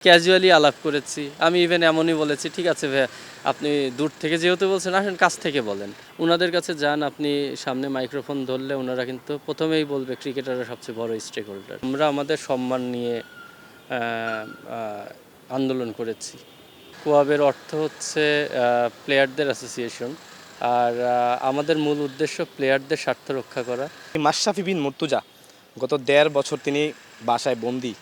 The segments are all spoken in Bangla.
ক্যাজুয়ালি আলাপ করেছি। আমি ইভেন এমনই বলেছি, ঠিক আছে ভাইয়া, আপনি দূর থেকে যেহেতু বলছেন, আসেন কাছ থেকে বলেন। উনাদের কাছে যান, আপনি সামনে মাইক্রোফোন ধরলে উনারা কিন্তু প্রথমেই বলবে ক্রিকেটাররা সবচেয়ে বড় স্টেক হোল্ডার। আমরা আমাদের সম্মান নিয়ে আন্দোলন করেছি। কোয়াবের অর্থ হচ্ছে প্লেয়ারদের অ্যাসোসিয়েশন, আর আমাদের মূল উদ্দেশ্য প্লেয়ারদের স্বার্থ রক্ষা করা। মাশরাফি বিন মুর্তজা গত ১.৫ বছর তিনি বাসায় বন্দী।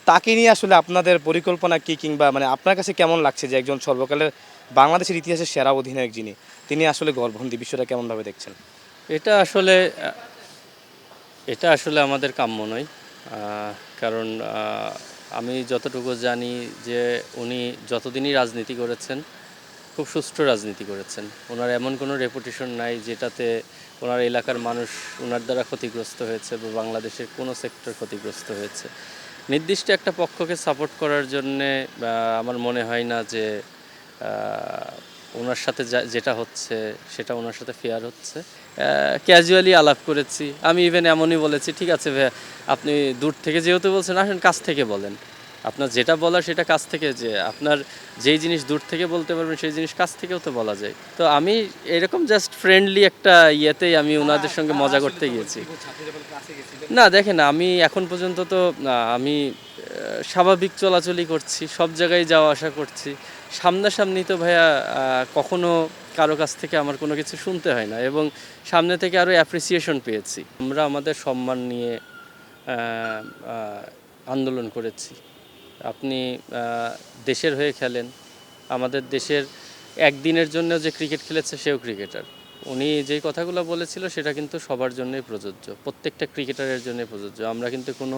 তাকে নিয়ে আসলে আপনাদের পরিকল্পনা কী, কিংবা আপনার কাছে কেমন লাগছে যে একজন সর্বকালের বাংলাদেশের ইতিহাসের সেরা অধিনায়ক তিনি আসলে ঘরবন্দি, বিষয়টা কেমনভাবে দেখছেন? এটা আসলে এটা আসলে আমাদের কাম্য নয়। কারণ আমি যতটুকু জানি যে উনি যতদিনই রাজনীতি করেছেন খুব সুষ্ঠু রাজনীতি করেছেন। ওনার এমন কোনো রেপুটেশন নাই যেটাতে ওনার এলাকার মানুষ ওনার দ্বারা ক্ষতিগ্রস্ত হয়েছে বা বাংলাদেশের কোনো সেক্টর ক্ষতিগ্রস্ত হয়েছে। নির্দিষ্ট একটা পক্ষকে সাপোর্ট করার জন্যে আমার মনে হয় না যে ওনার সাথে যেটা হচ্ছে সেটা ওনার সাথে ফেয়ার হচ্ছে। ক্যাজুয়ালি আলাপ করেছি। আমি ইভেন এমনই বলেছি, ঠিক আছে ভাইয়া, আপনি দূর থেকে যেহেতু বলছেন, আসেন কাছ থেকে বলেন। আপনার যেটা বলার সেটা কাছ থেকে, যে আপনার যেই জিনিস দূর থেকে বলতে পারবেন সেই জিনিস কাছ থেকেও তো বলা যায়। তো আমি এরকম জাস্ট ফ্রেন্ডলি একটা ইয়েতেই আমি ওনাদের সঙ্গে মজা করতে গিয়েছি। না দেখেন, আমি এখন পর্যন্ত তো আমি স্বাভাবিক চলাচলই করছি, সব জায়গায় যাওয়া আসা করছি। সামনাসামনি তো ভাইয়া কখনো কারো কাছ থেকে আমার কোনো কিছু শুনতে হয় না, এবং সামনে থেকে আরও অ্যাপ্রিসিয়েশন পেয়েছি। আমরা আমাদের সম্মান নিয়ে আন্দোলন করেছি। আপনি দেশের হয়ে খেলেন, আমাদের দেশের একদিনের জন্য যে ক্রিকেট খেলেছে সেও ক্রিকেটার। উনি যেই কথাগুলো বলেছিল সেটা কিন্তু সবার জন্যই প্রযোজ্য, প্রত্যেকটা ক্রিকেটারের জন্যই প্রযোজ্য। আমরা কিন্তু কোনো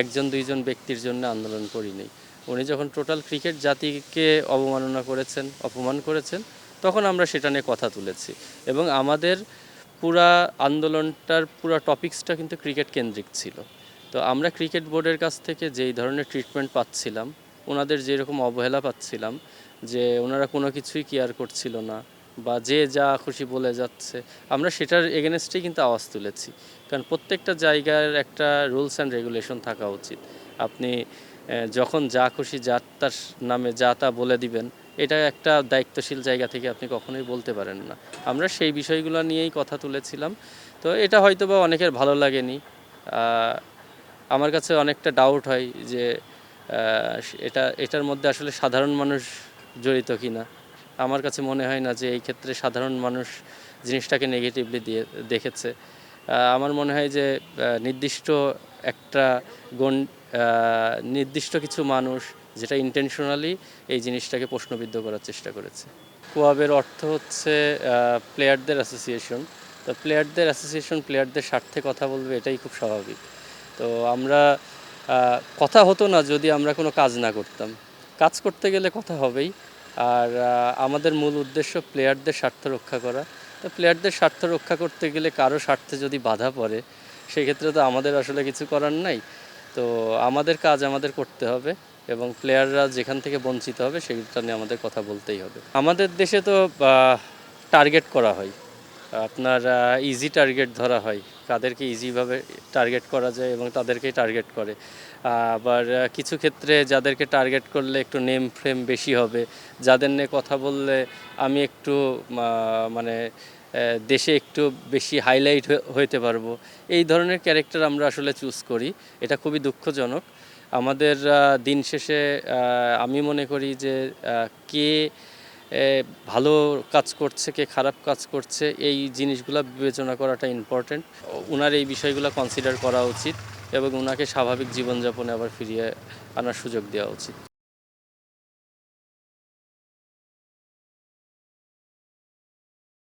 একজন দুইজন ব্যক্তির জন্য আন্দোলন করিনি। উনি যখন টোটাল ক্রিকেট জাতিকে অবমাননা করেছেন, অপমান করেছেন, তখন আমরা সেটা নিয়ে কথা তুলেছি, এবং আমাদের পুরা আন্দোলনটার পুরা টপিকসটা কিন্তু ক্রিকেট কেন্দ্রিক ছিল। তো আমরা ক্রিকেট বোর্ডের কাছ থেকে যেই ধরনের ট্রিটমেন্ট পাচ্ছিলাম, ওনাদের যেরকম অবহেলা পাচ্ছিলাম, যে ওনারা কোনো কিছুই কেয়ার করছিল না বা যে যা খুশি বলে যাচ্ছে, আমরা সেটার এগেনস্টেই কিন্তু আওয়াজ তুলেছি। কারণ প্রত্যেকটা জায়গার একটা রুলস অ্যান্ড রেগুলেশন থাকা উচিত। আপনি যখন যা খুশি যার তার নামে যা তা বলে দিবেন, এটা একটা দায়িত্বশীল জায়গা থেকে আপনি কখনোই বলতে পারেন না। আমরা সেই বিষয়গুলো নিয়েই কথা তুলেছিলাম। তো এটা হয়তো বা অনেকের ভালো লাগেনি। আমার কাছে অনেকটা ডাউট হয় যে এটার মধ্যে আসলে সাধারণ মানুষ জড়িত কিনা। আমার কাছে মনে হয় না যে এই ক্ষেত্রে সাধারণ মানুষ জিনিসটাকে নেগেটিভলি দেখেছে। আমার মনে হয় যে নির্দিষ্ট একটা নির্দিষ্ট কিছু মানুষ যেটা ইন্টেনশনালি এই জিনিসটাকে প্রশ্নবিদ্ধ করার চেষ্টা করেছে। কোয়াবের অর্থ হচ্ছে প্লেয়ারদের অ্যাসোসিয়েশন। তো প্লেয়ারদের অ্যাসোসিয়েশন প্লেয়ারদের স্বার্থে কথা বলবে, এটাই খুব স্বাভাবিক। তো আমরা কথা হতো না যদি আমরা কোনো কাজ না করতাম। কাজ করতে গেলে কথা হবেই। আর আমাদের মূল উদ্দেশ্য প্লেয়ারদের স্বার্থ রক্ষা করা। তো প্লেয়ারদের স্বার্থ রক্ষা করতে গেলে কারো স্বার্থে যদি বাধা পড়ে, সেক্ষেত্রে তো আমাদের আসলে কিছু করার নাই। তো আমাদের কাজ আমাদের করতে হবে, এবং প্লেয়াররা যেখান থেকে বঞ্চিত হবে সেটা নিয়ে আমাদের কথা বলতেই হবে। আমাদের দেশে তো টার্গেট করা হয়, আপনার ইজি টার্গেট ধরা হয়, কাদেরকে ইজিভাবে টার্গেট করা যায় এবং তাদেরকেই টার্গেট করে। আবার কিছু ক্ষেত্রে যাদেরকে টার্গেট করলে একটু নেম ফ্রেম বেশি হবে, যাদের নিয়ে কথা বললে আমি একটু মানে দেশে একটু বেশি হাইলাইট হইতে পারবো, এই ধরনের ক্যারেক্টার আমরা আসলে চুজ করি। এটা খুবই দুঃখজনক। আমাদের দিন শেষে আমি মনে করি যে কে ভালো কাজ করছে, কে খারাপ কাজ করছে, এই জিনিসগুলো বিবেচনা করাটা ইম্পর্টেন্ট। ওনার এই বিষয়গুলো কনসিডার করা উচিত, এবং ওনাকে স্বাভাবিক জীবনযাপনে আবার ফিরিয়ে আনার সুযোগ দেওয়া উচিত।